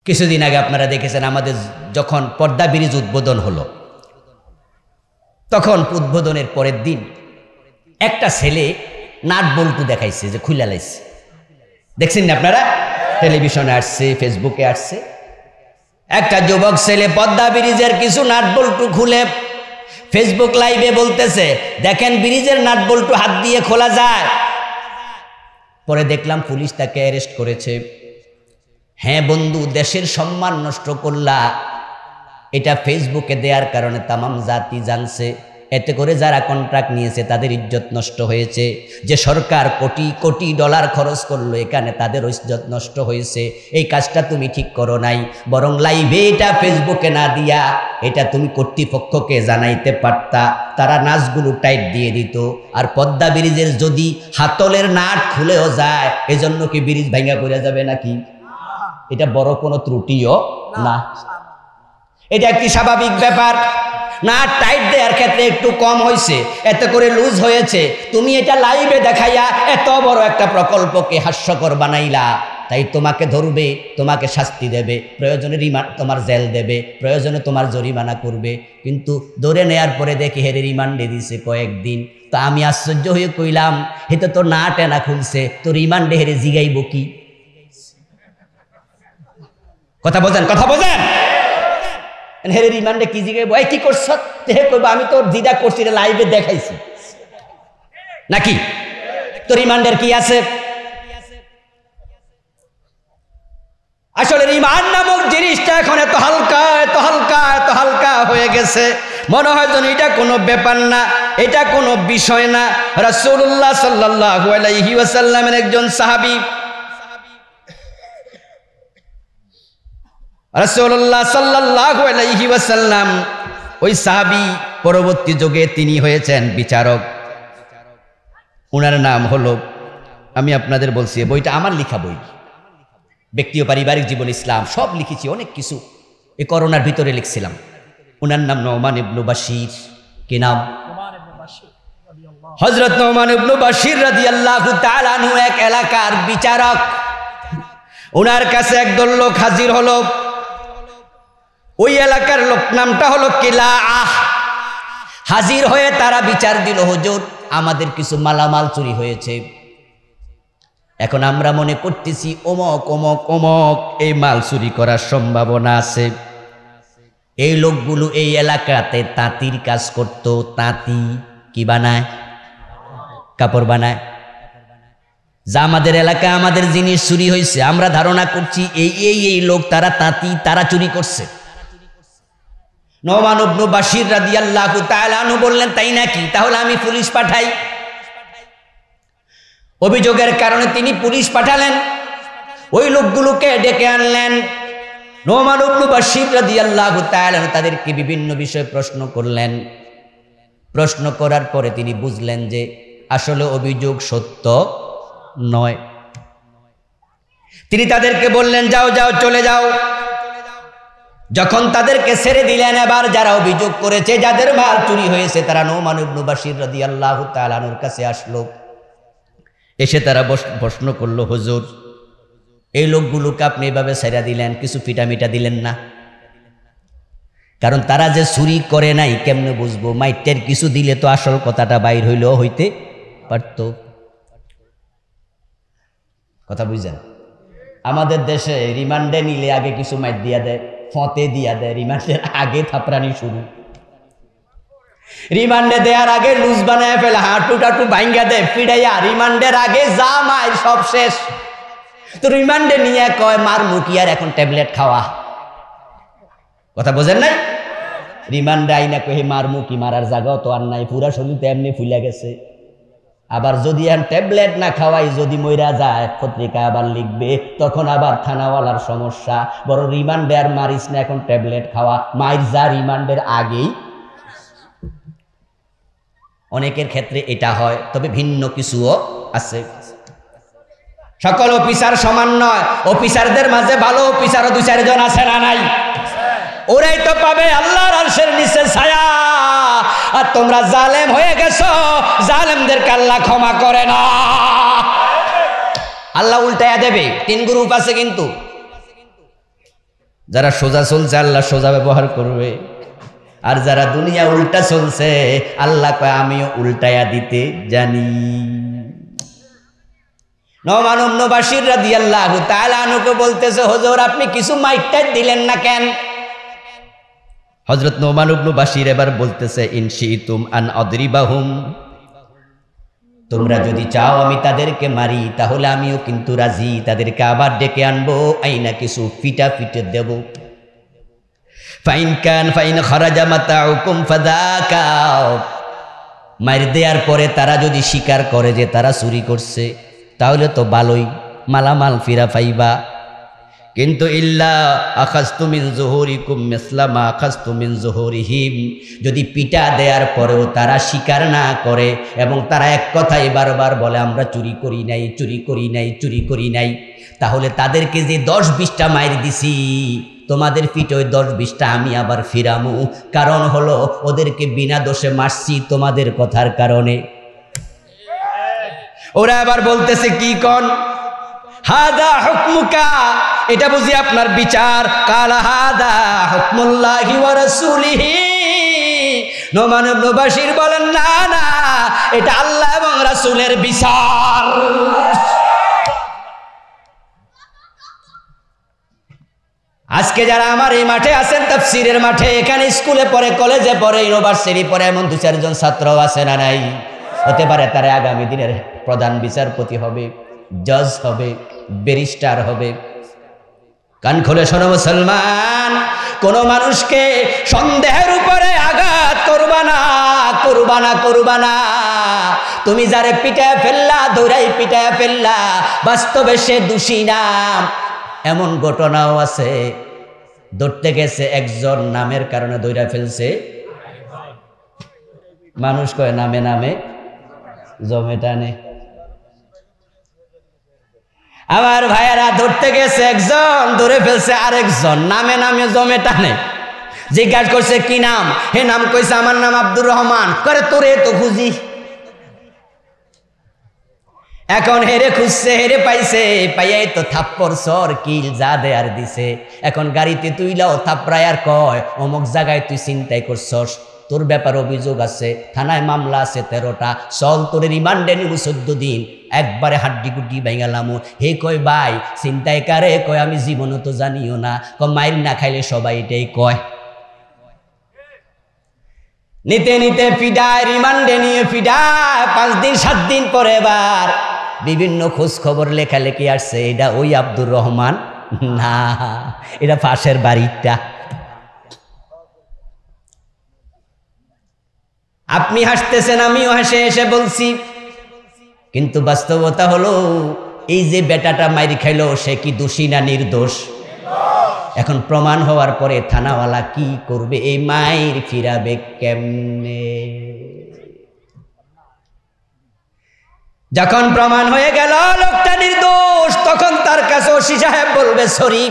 কিছুদিন আগে আপনারা দেখেছেন আমাদের যখন পর্দা ব্রিজ উদ্বোধন হলো, তখন উদ্বোধনের পরের দিন একটা ছেলে নাট বল্টু দেখাইছে যে খুলে লাইছে। দেখছেন না আপনারা? টেলিভিশনে আসছে, ফেসবুকে আসছে। একটা যুবক ছেলে পদ্মা ব্রিজের কিছু নাট বল্টু খুলে ফেসবুক লাইভে বলতেছে, দেখেন ব্রিজের নাট বল্টু হাত দিয়ে খোলা যায়। পরে দেখলাম পুলিশ তাকে অ্যারেস্ট করেছে। হ্যাঁ বন্ধু, দেশের সম্মান নষ্ট করলা, এটা ফেসবুকে দেওয়ার কারণে তামাম জাতি জানছে। এতে করে যারা কন্ট্রাক্ট নিয়েছে তাদের ইজ্জত নষ্ট হয়েছে। যে সরকার কোটি কোটি ডলার খরচ করলো, এখানে তাদের ইজ্জত নষ্ট হয়েছে। এই কাজটা তুমি ঠিক করো নাই, বরং লাইভে এটা ফেসবুকে না দিয়া এটা তুমি কর্তৃপক্ষকে জানাইতে পারতা, তারা নাচগুলো টাইট দিয়ে দিত। আর পদ্মা ব্রিজের যদি হাতলের নাট খুলেও যায়, এজন্য কি ব্রিজ ভাঙা পড়ে যাবে নাকি? এটা বড় কোনো ত্রুটিও না, এটা একটি স্বাভাবিক ব্যাপার। না টাইট দেওয়ার ক্ষেত্রে একটু কম হয়েছে, এতে করে লুজ হয়েছে, তুমি এটা লাইভে দেখাইয়া এত বড় একটা প্রকল্পকে হাস্যকর বানাইলা, তাই তোমাকে ধরবে, তোমাকে শাস্তি দেবে, প্রয়োজনে তোমার জেল দেবে, প্রয়োজনে তোমার জরিমানা করবে। কিন্তু ধরে নেয়ার পরে দেখি হেরে রিমান্ডে দিছে কয়েকদিন। তা আমি আশ্চর্য হয়ে কইলাম, হেতে তো না টেনা খুলছে, তো রিমান্ডে হেরে জিগাইব কি? কথা বোঝেন, কথা বোঝেন? হেরে রিমান্ডে কি জিগাইব, এই কি করছ? হে কইবা আমি তো দিদা করছি, লাইভে দেখাইছি নাকি? তো রিমান্ডের কি আছে? আসলে রিমান্ড নামক জিনিসটা এখন এত হালকা, এত হালকা, এত হালকা হয়ে গেছে, মনে হয় যেন এটা কোনো ব্যাপার না, এটা কোনো বিষয় না। রাসূলুল্লাহ সাল্লাল্লাহু আলাইহি ওয়াসাল্লামের একজন সাহাবী, রাসূলুল্লাহ সাল্লাল্লাহু আলাইহি ওয়াসাল্লাম, ওই সাহাবী পরবর্তী যুগে তিনি হয়েছেন বিচারক। ওনার নাম হলো, আমি আপনাদের বলছি, বইটা আমার লেখা বই, ব্যক্তি ও পারিবারিক জীবন, ইসলাম সব লিখেছি, অনেক কিছু এই করোনার ভিতরে লিখছিলাম। ওনার নাম নোমান ইবনে বাশির। কি নাম? হযরত নোমান ইবনে বাশির রাদিয়াল্লাহু তাআলা আনহু এক এলাকার বিচারক। ওনার কাছে একদল লোক হাজির হলো। ওই এলাকার লোক নামটা হলো কিলাআহ। হাজির হয়ে তারা বিচার দিল, হুজুর আমাদের কিছু মালামাল চুরি হয়েছে, এখন আমরা মনে করতেছি অমক অমক অমক এই মাল চুরি করার সম্ভাবনা আছে। এই লোকগুলো এই এলাকাতে তাঁতির কাজ করত। তাঁতি কি বানায়? কাপড় বানায়। যা আমাদের এলাকা আমাদের জিনিস চুরি হয়েছে, আমরা ধারণা করছি এই এই এই লোক, তারা তাঁতি, তারা চুরি করছে। নোমান ইবনে বাশির রাদিয়াল্লাহু তাআলা আনহু বললেন, তাই নাকি? তাহলে আমি পুলিশ পাঠাই। অভিযোগের কারণে তিনি পুলিশ পাঠালেন, ওই লোকগুলোকে ডেকে আনলেন। নোমান ইবনে বাশির রাদিয়াল্লাহু তাআলা তাদেরকে বিভিন্ন বিষয়ে প্রশ্ন করলেন। প্রশ্ন করার পরে তিনি বুঝলেন যে আসলে অভিযোগ সত্য নয়। তিনি তাদেরকে বললেন, যাও যাও, চলে যাও। যখন তাদেরকে ছেড়ে দিলেন, এবার যারা অভিযোগ করেছে, যাদের মাল চুরি হয়েছে, তারা নোমান ইবনে বাশির রাদিয়াল্লাহু তাআলা আনহুর কাছে আসলো। এসে তারা প্রশ্ন করলো, হুজুর এই লোকগুলোকে আপনি এভাবে ছেড়ে দিলেন, কিছু পিটামিটা দিলেন না? কারণ তারা যে চুরি করে নাই কেমনে বুঝবো? মাইটের কিছু দিলে তো আসল কথাটা বাইর হইলেও হইতে পারত। কথা বুঝছেন? আমাদের দেশে রিমান্ডে নিলে আগে কিছু মাইট দিয়া দেয়, ফতে দিয়া দেয়, রিমান্ডের আগে থাপড়ানি শুরু। রিমান্ডে দেওয়ার আগে লুজ বানায় ফেলে, হাঁটু টাটু ভাঙ্গা দেয়, ফিরাইয়া রিমান্ডের আগে যা মায়ের সব শেষ। তো রিমান্ডে নিয়ে কয় মার মুখি আর এখন ট্যাবলেট খাওয়া। কথা বোঝেন নাই? রিমান্ডে আইনা কহে মার মুখি, মারার জায়গাও তো আর নাই, পুরা শরীর তো এমনি ফুলে গেছে। আবার যদি এখন ট্যাবলেট না খাওয়াই যদি মইরা যায়, পত্রিকা আবার লিখবে, তখন আবার থানাওয়ালার সমস্যা। বড় রিমান্ডে আর মারিস না, এখন ট্যাবলেট খাওয়া, মাইর যা রিমান্ডের আগেই। অনেকের ক্ষেত্রে এটা হয়, তবে ভিন্ন কিছুও আছে। সকল অফিসার সমান নয়, অফিসারদের মাঝে ভালো অফিসারও 2-4 জন আছে না নাই? ওরাই তো পাবে আল্লাহর আরশের নিচে ছায়া। আর তোমরা জালেম হয়ে গেছো, জালেমদেরকে আল্লাহ ক্ষমা করে না, আল্লাহ উল্টায়া দেবে। 3 গ্রুপ আছে কিন্তু, যারা সোজা চলছে আল্লাহ সোজা ব্যবহার করবে, আর যারা দুনিয়া উল্টা চলছে আল্লাহ কয় আমিও উল্টায়া দিতে জানি। নোমান ইবনে বাশির রাদিয়াল্লাহু তাআলা আনহু বলতেছে, হুজুর আপনি কিছু মাইকটাই দিলেন না কেন? হযরত নোমান ইবনে বাশির এবার বলতেছে, ইনশিতুম আন আদরিবাহুম, তোমরা যদি চাও আমি তাদেরকে মারি তাহলে আমিও কিন্তু রাজি, তাদেরকে আবার ডেকে আনবো, আইনা কিছু পিটা পিটে দেব। ফাইন খারাজা মাতাউকুম ফাযাকা, মার দেওয়ার পরে তারা যদি স্বীকার করে যে তারা চুরি করছে তাহলে তো ভালোই, মালামাল ফিরা পাইবা। কিন্তু ইল্লা আখাযতু মিন যুহুরিকুম মিসলা মা আখাযতু মিন যুহুরিহিম, যদি পিটা দেওয়ার পরেও তারা স্বীকার না করে এবং তারা এক কথাই বারবার বলে আমরা চুরি করি নাই, চুরি করি নাই, চুরি করি নাই, তাহলে তাদেরকে যে 10-20টা মাইর দিছি তোমাদের পিঠে ওই 10-20টা আমি আবার ফিরামু। কারণ হলো ওদেরকে বিনা দোষে মারছি তোমাদের কথার কারণে। ওরা আবার বলতেছে কি কোন হাদা হুকমুকা, এটা বুঝি আপনার বিচার? কালা হাদা হুকমুল্লাহি ওয়া রাসূলিহি, নোমান ইবনে বাশির বলেন না না, এটা আল্লাহ এবং রাসূলের বিচার। আজকে যারা আমার এই মাঠে আছেন তাফসীরের মাঠে, এখানে স্কুলে পড়ে, কলেজে পড়ে, ইউনিভার্সিটি পড়ে, এমন 2-4 জন ছাত্র আছে না নাই? হতে পারে তারা আগামী দিনের প্রধান বিচারপতি হবে, জজ হবে, ব্যারিস্টার হবে। কান খুলে শোনো মুসলমান, কোন মানুষকে সন্দেহের উপরে আঘাত করবা না, করবা না, করবা না। তুমি যারে পিটায় ফেললা, দৌড়াই পিটায় ফেললা, বাস্তবে সে দোষী না। এমন ঘটনাও আছে, ধরতে গেছে একজন, নামের কারণে দৌড়া ফেলছে মানুষ, কয় নামে নামে জমে টানে। আমার ভাইয়েরা, ধরতে গেছে একজন, ধরে ফেলছে আরেকজন, নামে নামে জমে টানে। জিজ্ঞাসা করছে কি নাম? হে নাম কইছে আমার নাম আব্দুর রহমান। করে তোরে তো খুঁজি। এখন হেরে খুঁজছে, হেরে পাইছে, পাইয়াই তো থাপ্পর সর কিল যা দেয়ার দিছে। এখন গাড়িতে তুইলাও থাপড়ায় আর কয় অমুক জায়গায় তুই চিন্তাই করছস, তোর ব্যাপার অভিযোগ আছে, থানায় মামলা আছে 13টা, চল তোর রিমান্ডে নিব 14 দিন, একবারে হাড্ডি গুড্ডি ভাঙালাম। হে কয় ভাই চিন্তায় কারে? কয় আমি জীবনও তো জানিও না। মাইর না খাইলে সবাই এটাই কয়। নিতে নিতে ফিডায়, রিমান্ডে নিয়ে ফিডায়, 5 দিন 7 দিন পরে এবার বিভিন্ন খোঁজ খবর লেখালেখি আসছে, এটা ওই আব্দুর রহমান না, এটা পাশের বাড়িটা। আপনি হাসতেছেন, আমিও হেসে হেসে বলছি, কিন্তু বাস্তবতা হলো এই যে বেটাটা মাইর খাইলো সে কি দোষী না নির্দোষ? এখন প্রমাণ হওয়ার পরে থানাওয়ালা কি করবে? এই মাইর ফিরাবে কেমনে? যখন প্রমাণ হয়ে গেল লোকটা নির্দোষ, তখন তার কাছে ওসি সাহেব বলবে সরি,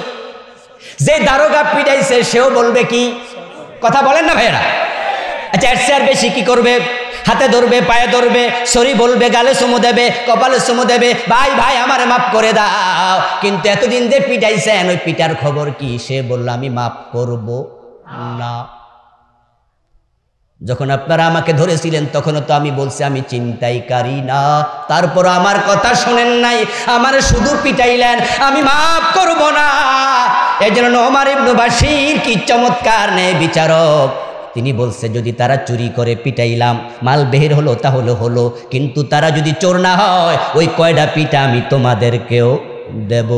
যে দারোগা পিটাইছে সেও বলবে কি? কথা বলেন না ভাইয়েরা? আচ্ছা, এর চেয়ে আর বেশি কি করবে? হাতে ধরবে, পায়ে ধরবে, সরি বলবে, গালে চুমু দেবে, কপালে চুমু দেবে, ভাই ভাই আমারে মাফ করে দাও। কিন্তু এতদিন যে পিটাইছেন ওই পিটার খবর কি? সে বলল আমি মাফ করব না। যখন আপনারা আমাকে ধরেছিলেন তখনও তো আমি বলছি আমি চিন্তাইকারী না, তারপর আমার কথা শোনেন নাই, আমারে শুধু পিটাইলেন, আমি মাফ করব না। এই জন্য নোমান ইবনে বাশির কি চমৎকার ন্যায় বিচারক, তিনি বলছে যদি তারা চুরি করে পিটাইলাম, মাল বের হলো তাহলে হলো, কিন্তু তারা যদি চোর না হয় ওই কয়টা পিটা আমি তোমাদেরকেও দেব।